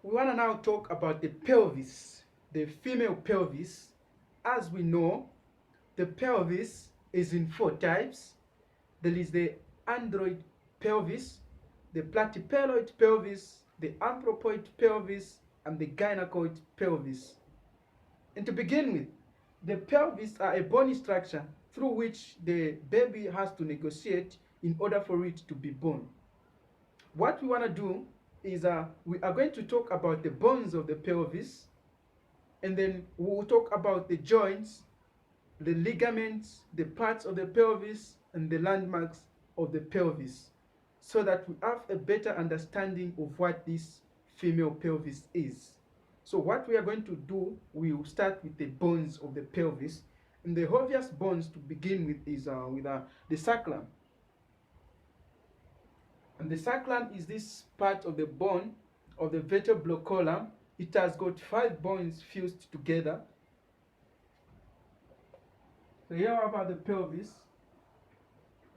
we want to now talk about the pelvis, the female pelvis. As we know, the pelvis is in four types. There is the android pelvis, the platypeloid pelvis, the anthropoid pelvis, and the gynecoid pelvis. And to begin with, the pelvis are a bony structure through which the baby has to negotiate in order for it to be born. What we want to do is we are going to talk about the bones of the pelvis, and then we will talk about the joints, the ligaments, the parts of the pelvis, and the landmarks of the pelvis, so that we have a better understanding of what this female pelvis is. So what we are going to do, we will start with the bones of the pelvis. And the obvious bones to begin with is the sacrum. And the sacrum is this part of the bone of the vertebral column. It has got 5 bones fused together. So here about the pelvis.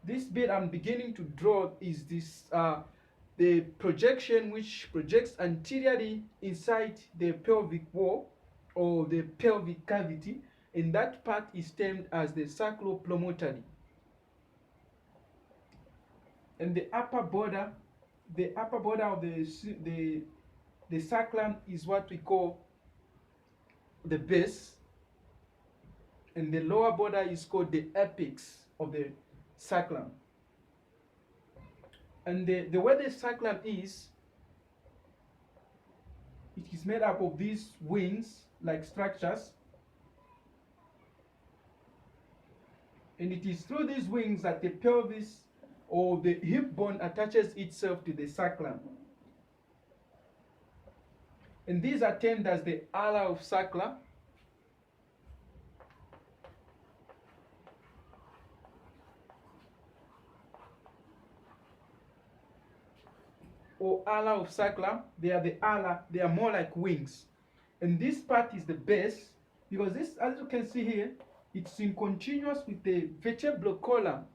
This bit I'm beginning to draw is this the projection which projects anteriorly inside the pelvic wall or the pelvic cavity, and that part is termed as the sacropromontory. And the upper border of the sacrum is what we call the base, and the lower border is called the apex of the sacrum. And the way the sacrum is, it is made up of these wings like structures, and it is through these wings that the pelvis or the hip bone attaches itself to the sacrum. And these are termed as the ala of sacra, or ala of sacrum. They are the ala, they are more like wings. And this part is the base, because this, as you can see here, it's in continuous with the vertebral column.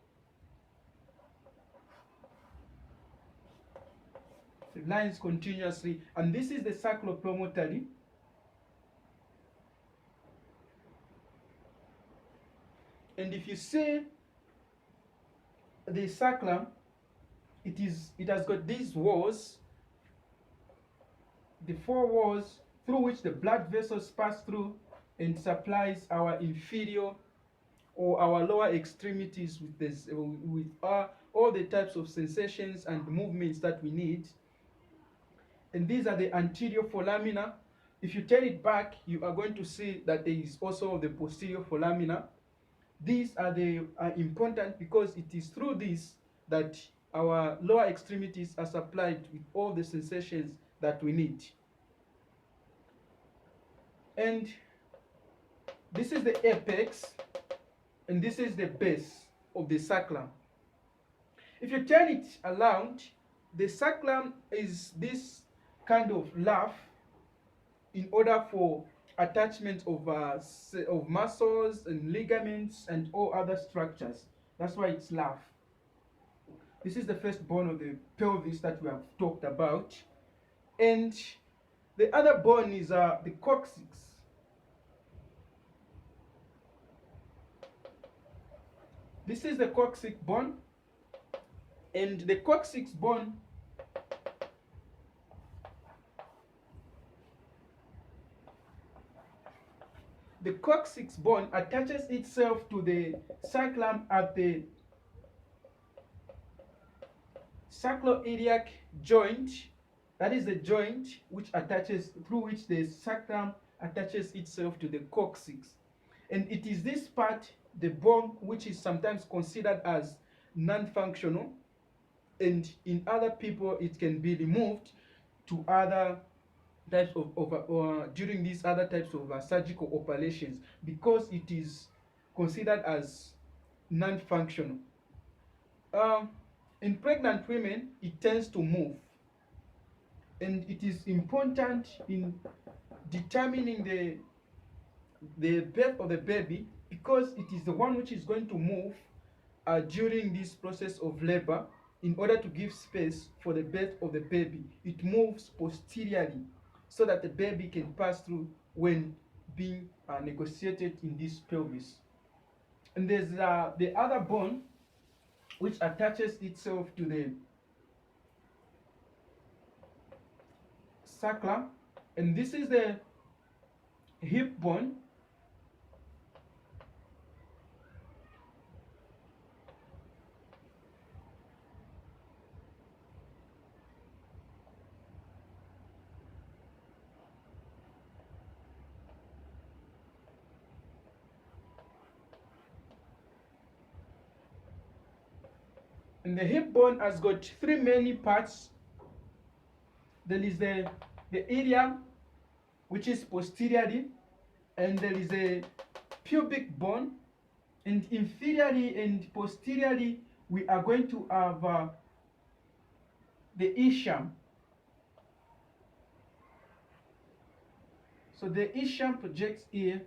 It lines continuously, and this is the sacropromontory. And if you see the sacrum, it has got these walls, the 4 walls through which the blood vessels pass through and supplies our inferior or our lower extremities with this, with all the types of sensations and movements that we need. And these are the anterior foramina. If you turn it back, you are going to see that there is also the posterior foramina. These are important because it is through this that our lower extremities are supplied with all the sensations that we need. And this is the apex, and this is the base of the sacrum. If you turn it around, the sacrum is this kind of laugh in order for attachment of muscles and ligaments and all other structures. That's why it's laugh. This is the first bone of the pelvis that we have talked about. And the other bone is the coccyx. This is the coccyx bone. And the coccyx bone attaches itself to the sacrum at the sacroiliac joint. That is the joint which attaches, through which the sacrum attaches itself to the coccyx. And it is this part, the bone, which is sometimes considered as non-functional, and in other people it can be removed to other types of during these other types of surgical operations, because it is considered as non-functional. In pregnant women, it tends to move, and it is important in determining the birth of the baby, because it is the one which is going to move during this process of labor in order to give space for the birth of the baby. It moves posteriorly. so that the baby can pass through when being negotiated in this pelvis. And there's the other bone which attaches itself to the sacrum, and this is the hip bone. And the hip bone has got three main parts. There is the ilium, which is posteriorly, and there is a pubic bone, and inferiorly and posteriorly we are going to have the ischium. So the ischium projects here.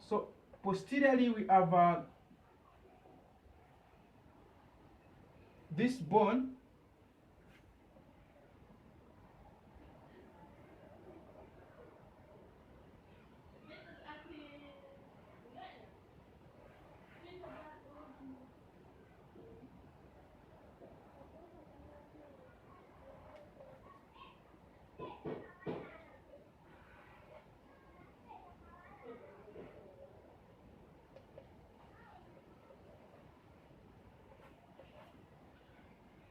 So posteriorly we have this bone,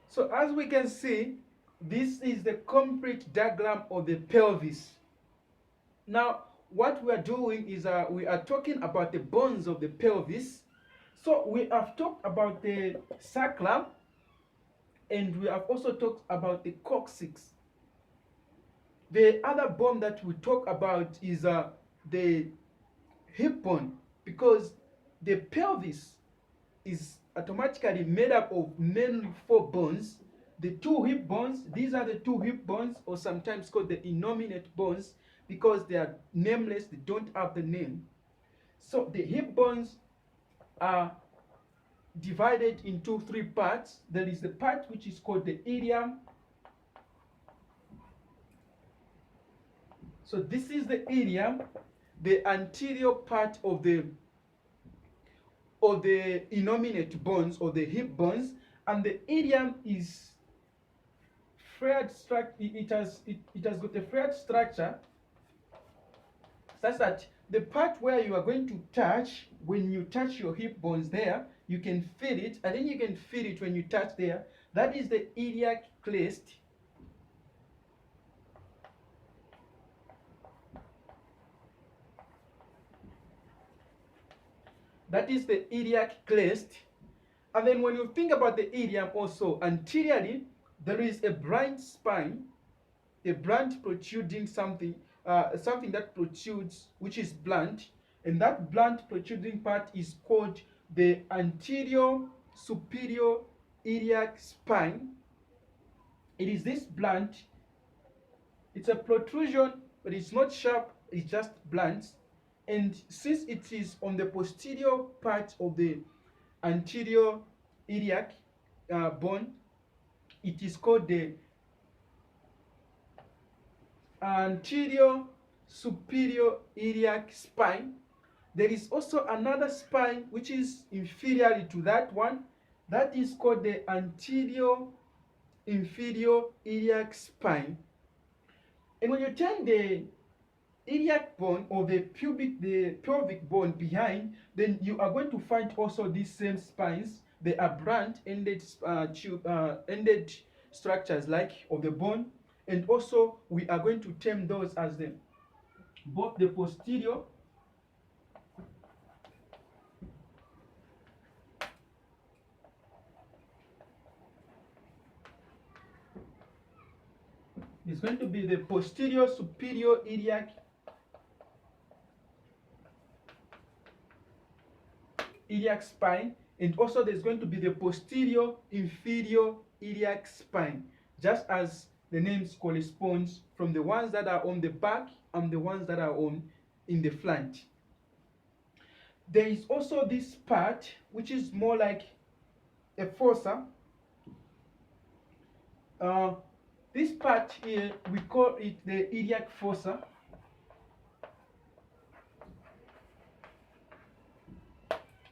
so as we can see, this is the complete diagram of the pelvis. Now what we are doing is we are talking about the bones of the pelvis. So we have talked about the sacrum, and we have also talked about the coccyx. The other bone that we talk about is the hip bone, because the pelvis is automatically made up of mainly four bones. The two hip bones, these are the two hip bones, or sometimes called the innominate bones, because they are nameless, they don't have the name. So the hip bones are divided into three parts. There is the part which is called the ilium. So this is the ilium, the anterior part of the innominate bones or the hip bones, and the ilium is flared structure. It has got a flared structure such that the part where you are going to touch, when you touch your hip bones there, you can feel it, and then you can feel it when you touch there. That is the iliac crest. That is the iliac crest. And then when you think about the ilium also, anteriorly, there is a blind spine, a blunt protruding something, something that protrudes, which is blunt, and that blunt protruding part is called the anterior superior iliac spine. It is this blunt. It's a protrusion, but it's not sharp, it's just blunt. And since it is on the posterior part of the anterior iliac bone, it is called the anterior superior iliac spine. There is also another spine which is inferior to that one. That is called the anterior inferior iliac spine. And when you turn the iliac bone or the pelvic bone behind, then you are going to find also these same spines. They are blunt ended ended structures like of the bone, and also we are going to term those as both the posterior is going to be the posterior superior iliac spine, and also there's going to be the posterior inferior iliac spine, just as the names corresponds from the ones that are on the back and the ones that are on in the front. There is also this part which is more like a fossa. Uh, this part here, we call it the iliac fossa.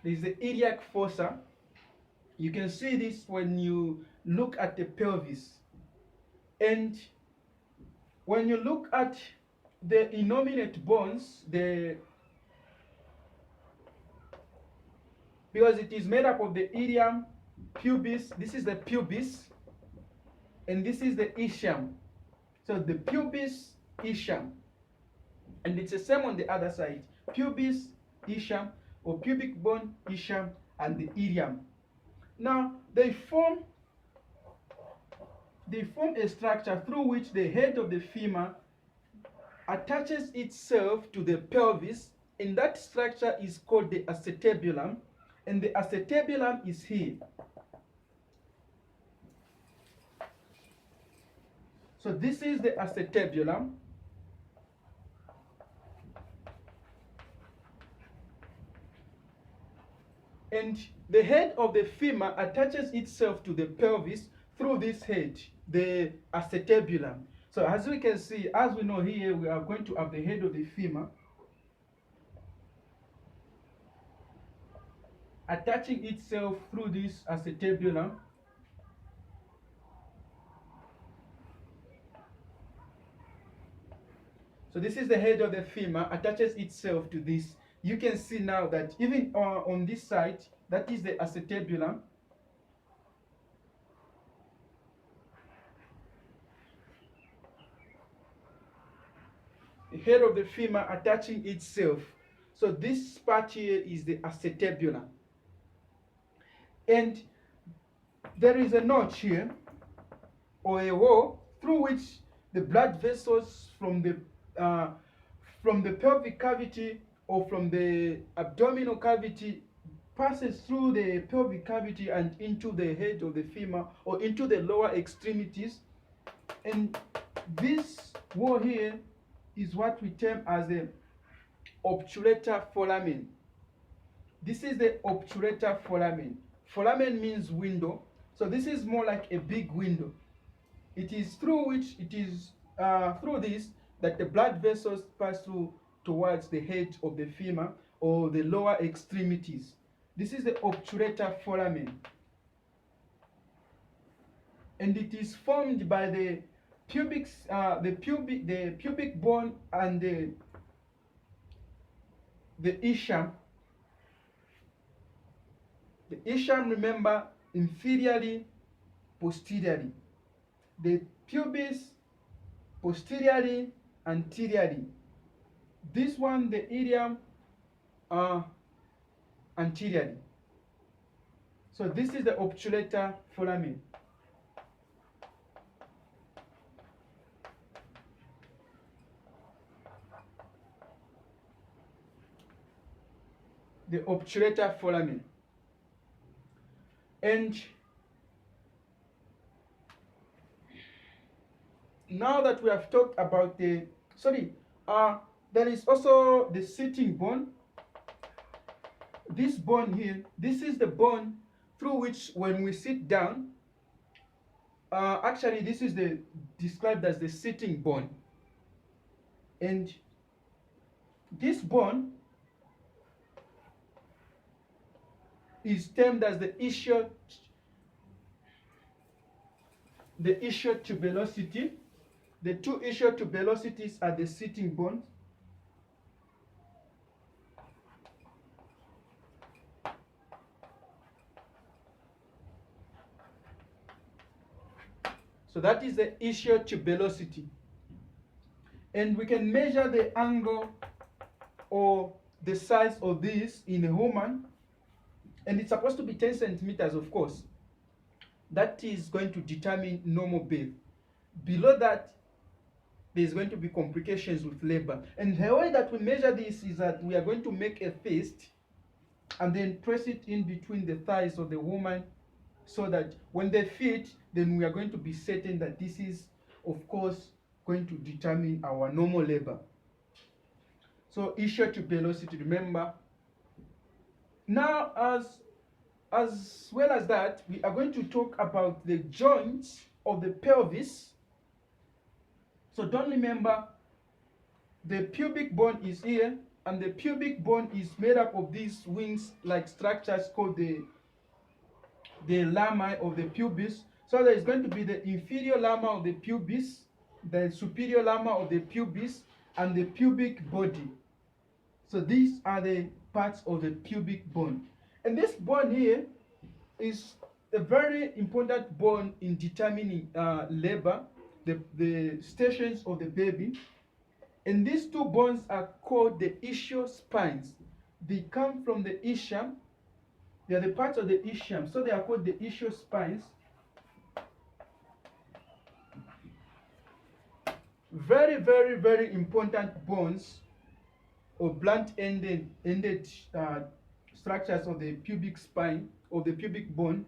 This is the iliac fossa. You can see this when you look at the pelvis. And when you look at the innominate bones, because it is made up of the ilium, pubis, this is the pubis, and this is the ischium. So the pubis, ischium, and it's the same on the other side. Pubis, ischium, or pubic bone, ischium, and the ilium. Now they form a structure through which the head of the femur attaches itself to the pelvis, and that structure is called the acetabulum, and the acetabulum is here. So this is the acetabulum. And the head of the femur attaches itself to the pelvis through this head, the acetabulum. So as we can see, as we know here, we are going to have the head of the femur attaching itself through this acetabulum. So this is the head of the femur, attaches itself to this. You can see now that even on this side, that is the acetabulum. The head of the femur attaching itself. So this part here is the acetabulum. And there is a notch here, or a hole, through which the blood vessels from the pelvic cavity or from the abdominal cavity passes through the pelvic cavity and into the head of the femur or into the lower extremities. And this wall here is what we term as the obturator foramen. This is the obturator foramen. Foramen means window. So this is more like a big window. It is through which through this that the blood vessels pass through towards the head of the femur or the lower extremities. This is the obturator foramen. And it is formed by the pubic bone and the ischium. The ischium, remember, inferiorly, posteriorly. The pubis, posteriorly, anteriorly. This one, the ilium, anteriorly. So this is the obturator foramen. The obturator foramen. And now that we have talked about there is also the sitting bone. This bone here, this is the bone through which when we sit down, actually this is described as the sitting bone. And this bone is termed as the ischiotubulosity. The two ischiotubulosities are the sitting bones. So that is the ischiotubulosity. And we can measure the angle or the size of this in a woman. And it's supposed to be 10 centimeters, of course. That is going to determine normal birth. Below that, there's going to be complications with labor. And the way that we measure this is that we are going to make a fist and then press it in between the thighs of the woman, so that when they fit, then we are going to be certain that this is, of course, going to determine our normal labor. So ischiotubulosity, remember. Now, as well as that, we are going to talk about the joints of the pelvis. So don't remember, the pubic bone is here, and the pubic bone is made up of these wings like structures called the lamina of the pubis. So there is going to be the inferior lamina of the pubis, the superior lamina of the pubis, and the pubic body. So these are the parts of the pubic bone. And this bone here is a very important bone in determining labor, the stations of the baby. And these two bones are called the ischial spines. They come from the ischium. They are the parts of the ischium, so they are called the ischial spines. Very, very, very important bones or blunt-ended structures of the pubic spine, or the pubic bone.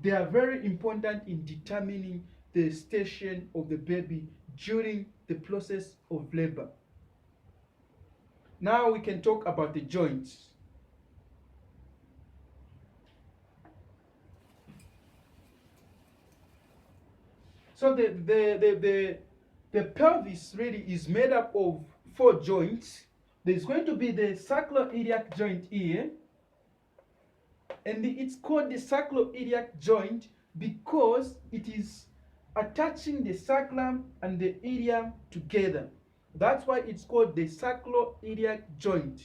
They are very important in determining the station of the baby during the process of labor. Now we can talk about the joints. So the pelvis really is made up of 4 joints. There's going to be the sacroiliac joint here, and it's called the sacroiliac joint because it is attaching the sacrum and the ilium together. That's why it's called the sacroiliac joint.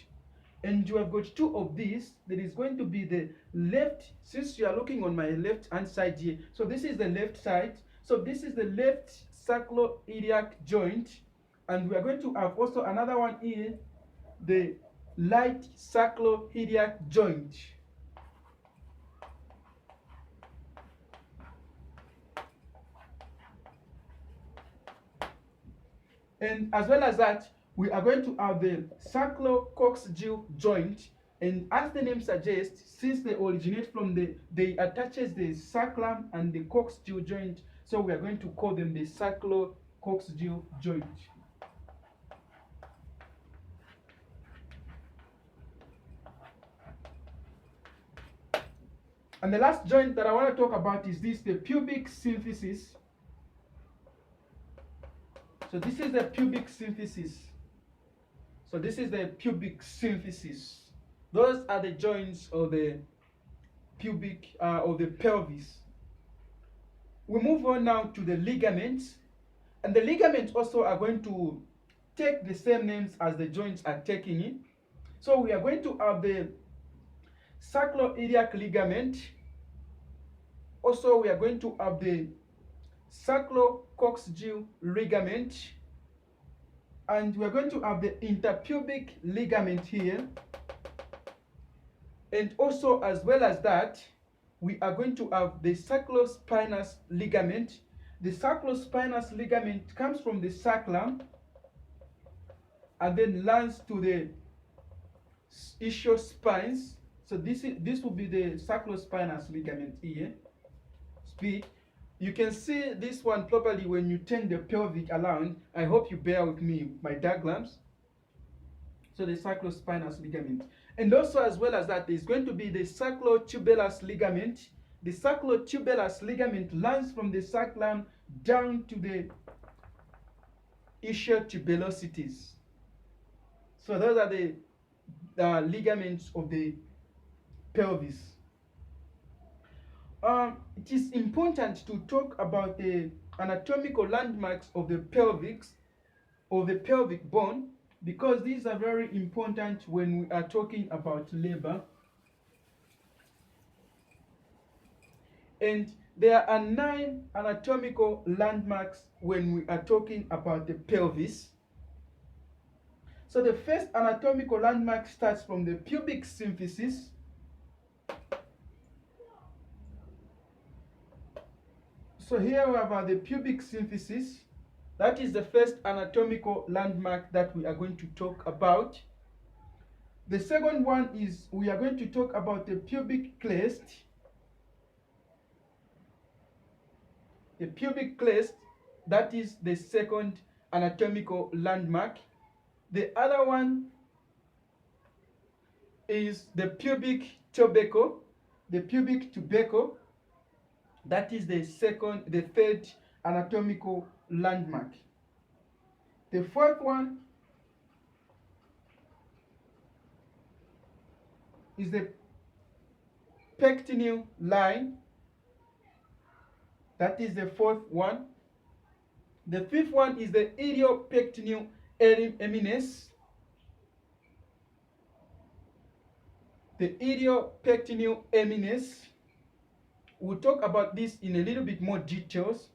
And you have got 2 of these. There is going to be the left, since you are looking on my left hand side here, so this is the left side. So this is the left sacroiliac joint, and we are going to have also another one here, the right sacroiliac joint. And as well as that, we are going to have the sacrococcygeal joint. And as the name suggests, since they originate from they attaches the sacrum and the coccygeal joint, so we are going to call them the sacrococcygeal joint. And the last joint that I want to talk about is this, the pubic symphysis. So this is the pubic symphysis. So this is the pubic symphysis. Those are the joints of the pubic of the pelvis. We move on now to the ligaments, and the ligaments also are going to take the same names as the joints are taking it. So we are going to have the sacroiliac ligament. Also, we are going to have the sacrococcygeal ligament, and we are going to have the interpubic ligament here. And also, as well as that, we are going to have the sacrospinous ligament. The sacrospinous ligament comes from the sacrum and then lands to the ischial spines. So this will be the sacrospinous ligament here. Speed. You can see this one properly when you turn the pelvic around. I hope you bear with me with my diagrams. So the sacrospinous ligament. And also, as well as that, there's going to be the sacrotubulus ligament. The sacrotubulus ligament runs from the sacrum down to the ischial tubulosities. So those are the ligaments of the pelvis. It is important to talk about the anatomical landmarks of the pelvic bone, because these are very important when we are talking about labor. And there are 9 anatomical landmarks when we are talking about the pelvis. So the first anatomical landmark starts from the pubic symphysis. So here we have the pubic symphysis. That is the first anatomical landmark that we are going to talk about. The second one is we are going to talk about the pubic crest. The pubic crest, that is the second anatomical landmark. The other one is the pubic tubercle. The pubic tubercle, that is the third anatomical landmark. The fourth one is the pectineal line. That is the fourth one. The fifth one is the iliopectineal eminence. The iliopectineal eminence. We'll talk about this in a little bit more details.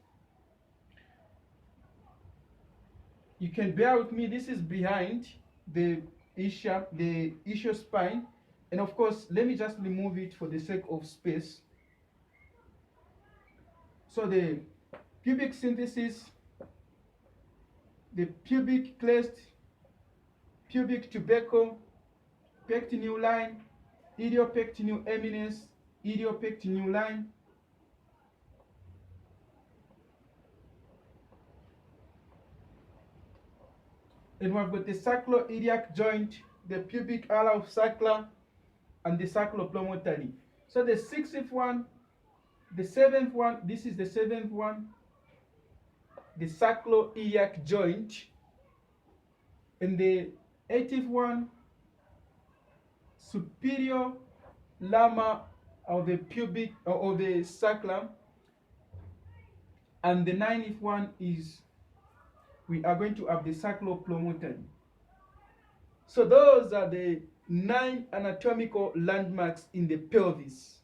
You can bear with me. This is behind the ischial spine. And of course, let me just remove it for the sake of space. So the pubic symphysis, the pubic crest, pubic tubercle, pectineal line, iliopectineal eminence, iliopectineal line. And we've got the sacroiliac joint, the pubic ala of sacra, and the sacropromontory. So the sixth one, the seventh one, this is the seventh one, the sacroiliac joint. And the eighth one, superior lamina of the pubic or the sacrum. And the ninth one is, we are going to have the sacropromontory. So those are the 9 anatomical landmarks in the pelvis.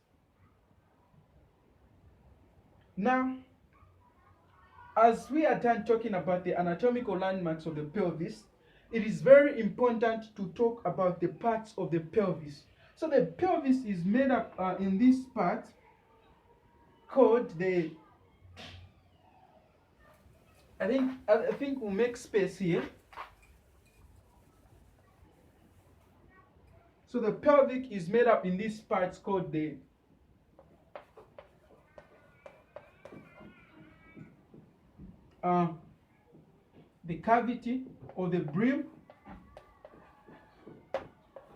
Now, as we are done talking about the anatomical landmarks of the pelvis, it is very important to talk about the parts of the pelvis. So the pelvis is made up in this part called the, I think we'll make space here. So the pelvic is made up in these parts called the cavity or the brim.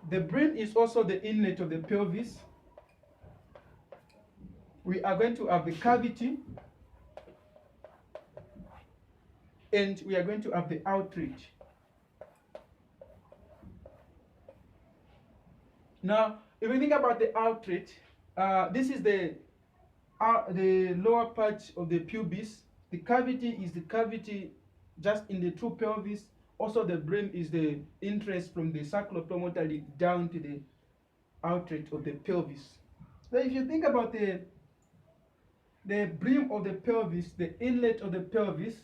The brim is also the inlet of the pelvis. We are going to have the cavity, and we are going to have the outlet. Now, if we think about the outlet, this is the lower part of the pubis. The cavity is the cavity just in the true pelvis. Also, the brim is the entrance from the sacropromontory down to the outlet of the pelvis. So, if you think about the brim of the pelvis, the inlet of the pelvis,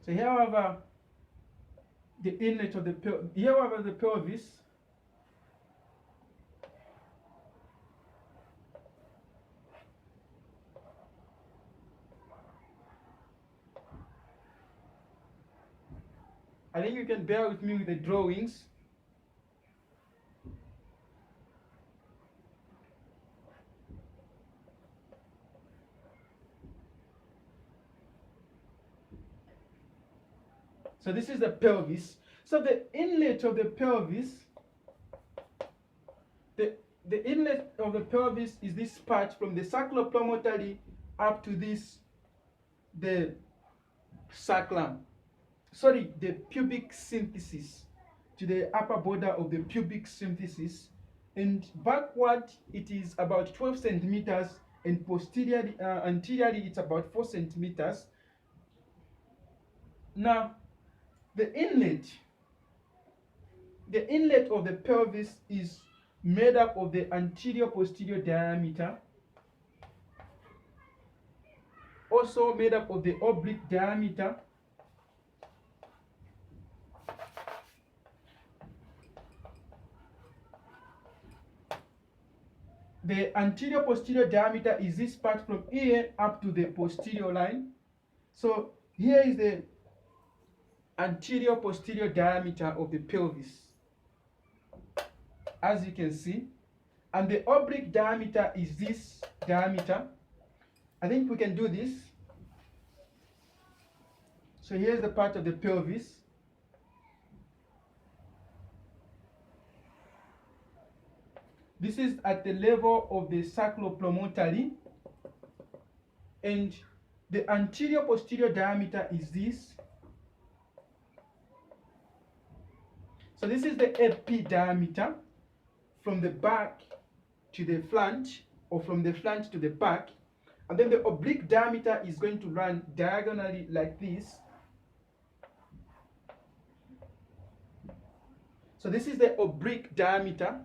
so here we have the inlet of the pelvis. Here we have the pelvis. I think you can bear with me with the drawings. So this is the pelvis. So the inlet of the pelvis, the inlet of the pelvis is this part from the sacropromontory up to this, the sacrum. Sorry, the pubic symphysis, to the upper border of the pubic symphysis, and backward it is about 12 centimeters, and posteriorly, anteriorly it's about 4 centimeters. Now, the inlet of the pelvis is made up of the anterior-posterior diameter, also made up of the oblique diameter, the anterior-posterior diameter is this part from here up to the posterior line. So here is the anterior-posterior diameter of the pelvis, as you can see, and the oblique diameter is this diameter. I think we can do this. So here's the part of the pelvis. This is at the level of the sacropromontory, and the anterior posterior diameter is this. So this is the AP diameter from the back to the flange, or from the flange to the back. And then the oblique diameter is going to run diagonally like this. So this is the oblique diameter.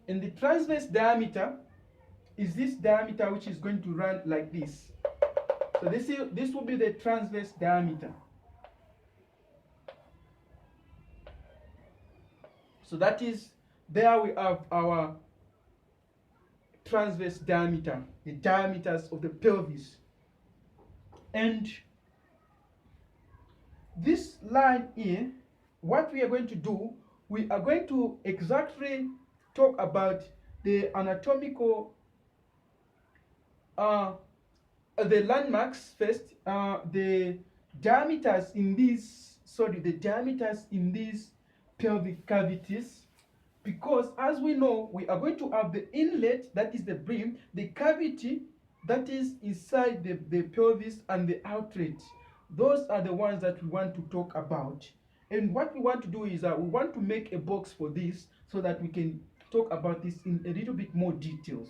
And the transverse diameter is this diameter, which is going to run like this. So this will be the transverse diameter. So that is, there we have our transverse diameter, the diameters of the pelvis. And this line here, what we are going to do, we are going to exactly talk about the anatomical, the landmarks first, the diameters in these, pelvic cavities, because as we know, we are going to have the inlet, that is the brim, the cavity, that is inside the pelvis, and the outlet. Those are the ones that we want to talk about. And what we want to do is we want to make a box for this so that we can talk about this in a little bit more details.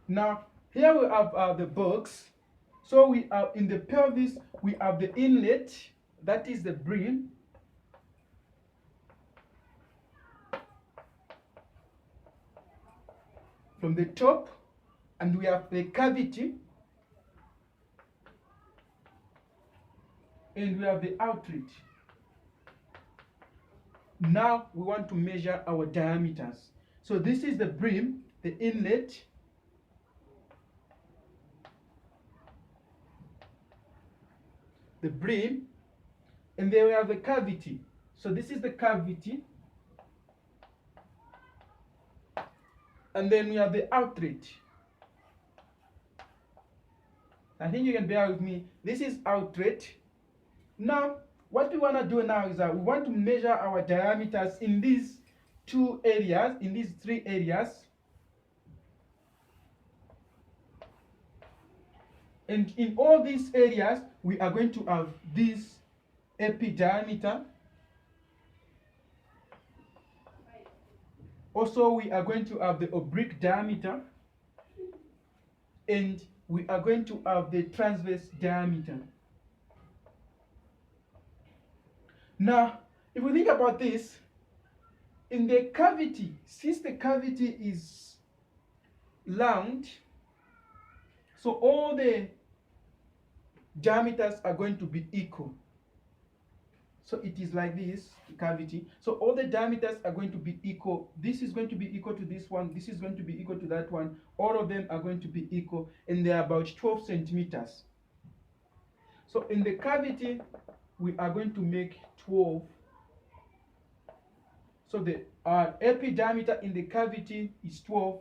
Now, here we have the box. So we have in the pelvis, we have the inlet, that is the brim. From the top, and we have the cavity, and we have the outlet. Now we want to measure our diameters. So this is the brim, the inlet, the brim, and then we have the cavity. So this is the cavity, and then we have the outlet. I think you can bear with me. This is outlet. Now, what we want to do now is that we want to measure our diameters in these two areas, in these three areas. And in all these areas, we are going to have this AP diameter. Also, we are going to have the oblique diameter. And we are going to have the transverse diameter. Now, if we think about this, in the cavity, since the cavity is round, so all the diameters are going to be equal. So it is like this, the cavity. So all the diameters are going to be equal. This is going to be equal to this one. This is going to be equal to that one. All of them are going to be equal, and they are about 12 centimeters. So in the cavity, we are going to make 12. So the AP diameter in the cavity is 12.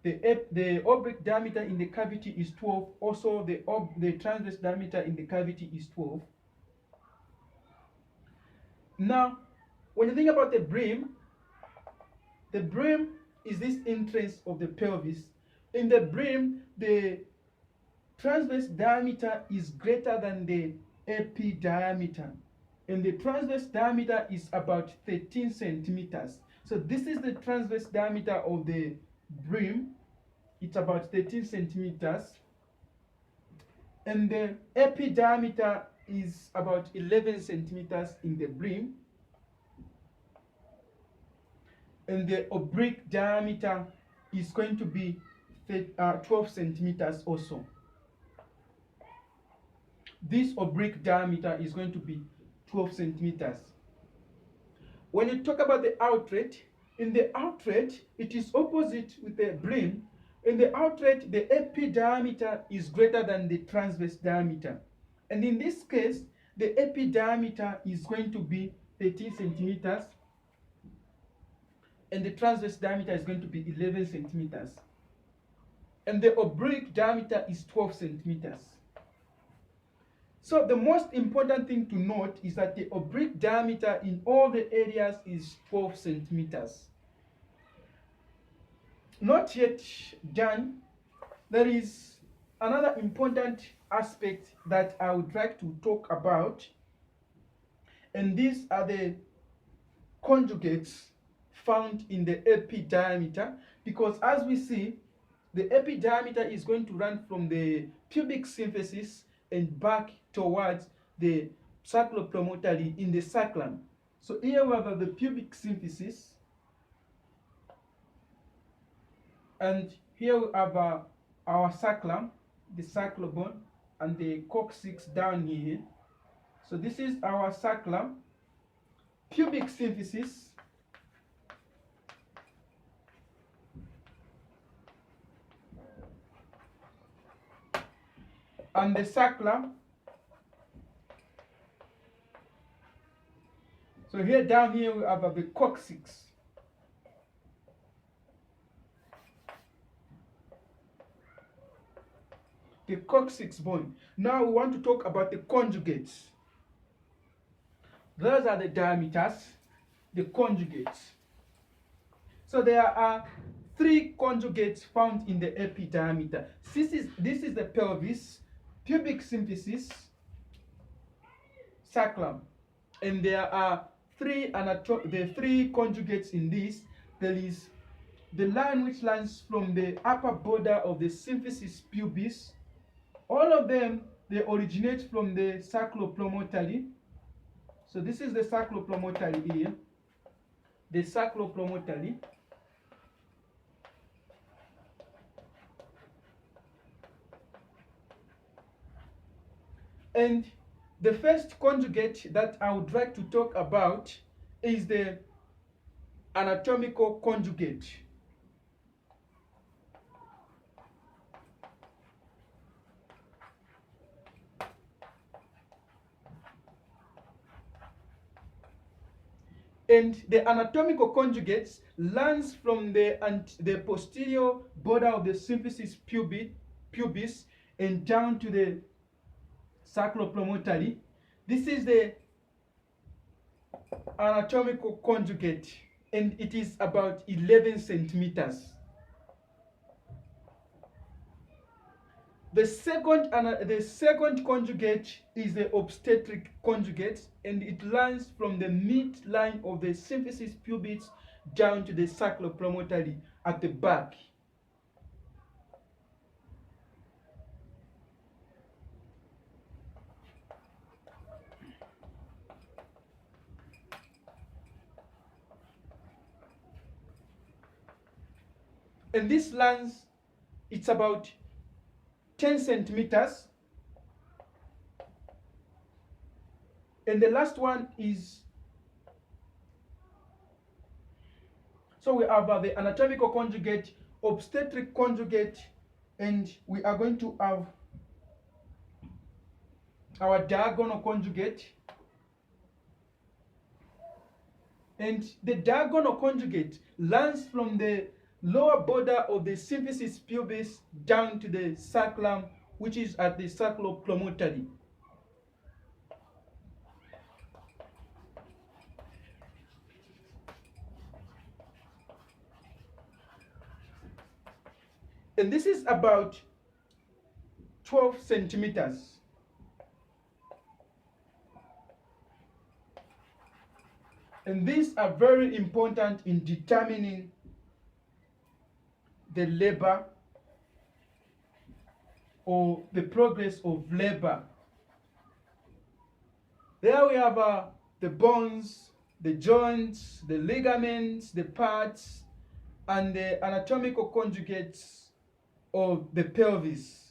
The oblique diameter in the cavity is 12. Also, the transverse diameter in the cavity is 12. Now, when you think about the brim is this entrance of the pelvis. In the brim, the transverse diameter is greater than the AP diameter. And the transverse diameter is about 13 centimeters. So this is the transverse diameter of the brim. It's about 13 centimeters. And the AP diameter is about 11 centimeters in the brim. And the oblique diameter is going to be 12 centimeters also. This oblique diameter is going to be 12 centimeters. When you talk about the outlet, in the outlet, it is opposite with the brim. In the outlet, the AP diameter is greater than the transverse diameter. And in this case, the AP diameter is going to be 13 centimeters. and the transverse diameter is going to be 11 centimeters. And the oblique diameter is 12 centimeters. So the most important thing to note is that the oblique diameter in all the areas is 12 centimeters. Not yet done. There is another important aspect that I would like to talk about, and these are the conjugates found in the epidiameter, because as we see, the epidiameter is going to run from the pubic symphysis and back towards the sacropromontory in the sacrum. So here we have the pubic symphysis, and here we have our sacrum, the sacrobone, and the coccyx down here. So this is our sacrum, pubic symphysis, and the sacrum. So here down here we have the coccyx. The coccyx bone. Now we want to talk about the conjugates. Those are the diameters, the conjugates. So there are 3 conjugates found in the epidiameter. This is the pelvis, pubic symphysis, sacrum, and there are 3 conjugates in this. There is the line which runs from the upper border of the symphysis pubis. All of them, they originate from the sacropromontory. So this is the sacropromontory here, the sacropromontory. And the first conjugate that I would like to talk about is the anatomical conjugate. And the anatomical conjugates runs from the posterior border of the symphysis pubis and down to the sacropromontory. This is the anatomical conjugate, and it is about 11 centimeters. The second conjugate is the obstetric conjugate, and it runs from the midline of the symphysis pubis down to the sacropromontory at the back. And this runs, it's about 10 centimeters. And the last one is, so we have the anatomical conjugate, obstetric conjugate, and we are going to have our diagonal conjugate. And the diagonal conjugate runs from the lower border of the symphysis pubis down to the sacrum, which is at the sacropromontory. And this is about 12 centimeters. And these are very important in determining the labor or the progress of labor. There we have the bones, the joints, the ligaments, the parts, and the anatomical conjugates of the pelvis.